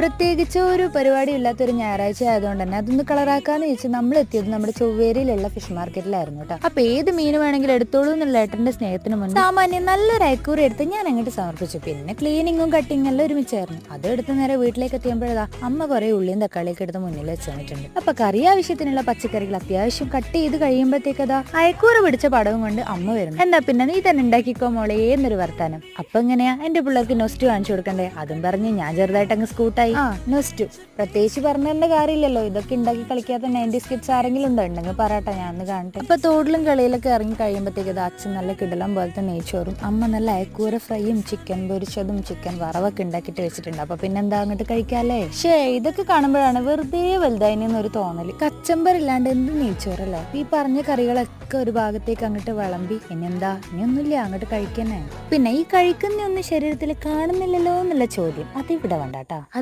പ്രത്യേകിച്ച് ഒരു പരിപാടി ഇല്ലാത്തൊരു ഞായറാഴ്ച ആയതുകൊണ്ട് തന്നെ അതൊന്ന് കളറാക്കാന്ന് ചോദിച്ചാൽ നമ്മൾ എത്തിയത് നമ്മുടെ ചൊവ്വേരിയിലുള്ള ഫിഷ് മാർക്കറ്റിലായിരുന്നു കേട്ടോ. അപ്പൊ ഏത് മീൻ വേണമെങ്കിലും എടുത്തോളൂ എന്നുള്ള ഏട്ടന്റെ സ്നേഹത്തിന് മുന്നേ സാമാന്യം നല്ലൊരു അയക്കൂറി എടുത്ത് ഞാൻ അങ്ങോട്ട് സമർപ്പിച്ചു. പിന്നെ ക്ലീനിങ്ങും കട്ടിങ്ങും എല്ലാം ഒരുമിച്ചായിരുന്നു. അത് എടുത്ത് നേരെ വീട്ടിലേക്ക് എത്തിയപ്പോഴതാ അമ്മ കുറെ ഉള്ളിയും തക്കാളിയൊക്കെ എടുത്ത് മുന്നിൽ വെച്ച് തന്നിട്ടുണ്ട്. അപ്പൊ കറി ആവശ്യത്തിനുള്ള പച്ചക്കറികൾ അത്യാവശ്യം കട്ട് ചെയ്ത് കഴിയുമ്പോഴത്തേക്കതാ അയക്കൂറ പിടിച്ച പടവും കൊണ്ട് അമ്മ വരുന്നു. എന്താ പിന്നെ നീ തന്നെ ഉണ്ടാക്കിക്കോ മോളെ എന്നൊരു വർത്താനം. അപ്പൊ എങ്ങനെയാ എന്റെ പിള്ളേർക്ക് നൊസ്റ്റ് കാണിച്ചു കൊടുക്കണ്ടേ? അതും പറഞ്ഞ് ഞാൻ ചെറുതായിട്ട് അങ്ങ് സ്കൂട്ടായി. നൊസ്റ്റു പ്രത്യേകിച്ച് പറഞ്ഞതിന്റെ കാര്യമില്ലല്ലോ, ഇതൊക്കെ ഉണ്ടാക്കി കളിക്കാത്ത 90s കിഡ്സ് ആരെങ്കിലും ഉണ്ടെങ്കിൽ പറയട്ടെ, ഞാൻ ഒന്ന് കാണട്ടെ. അപ്പൊ തോടിലും കളിയിലൊക്കെ ഇറങ്ങി കഴിയുമ്പോഴത്തേക്ക് അച്ഛൻ നല്ല കിടലം പോലത്തെ നെയ്ച്ചോറും അമ്മ നല്ല അയക്കൂര ഫ്രൈയും ചിക്കൻ പൊരിച്ചതും ചിക്കൻ വറവൊക്കെ ഉണ്ടാക്കിയിട്ട് വെച്ചിട്ടുണ്ട്. അപ്പൊ പിന്നെന്താ അങ്ങോട്ട് കഴിക്കാല്ലേ. ഇതൊക്കെ കാണുമ്പോഴാണ് വെറുതെ വലുതായിന്നൊരു തോന്നല്. കച്ചമ്പറില്ലാണ്ട് എന്ത് നെയ്ച്ചോറല്ലേ. ഈ പറഞ്ഞ കറികളൊക്കെ ഒരു ഭാഗത്തേക്ക് അങ്ങോട്ട് വിളമ്പി ഇനിയെന്താ ഇനിയൊന്നുമില്ല അങ്ങോട്ട് കഴിക്കാനേ. പിന്നെ ഈ കഴിക്കുന്ന ഒന്നും ശരീരത്തിൽ കാണുന്നില്ലല്ലോ എന്നുള്ള ചോദ്യം അതിവിടെ വേണ്ടാട്ടാ.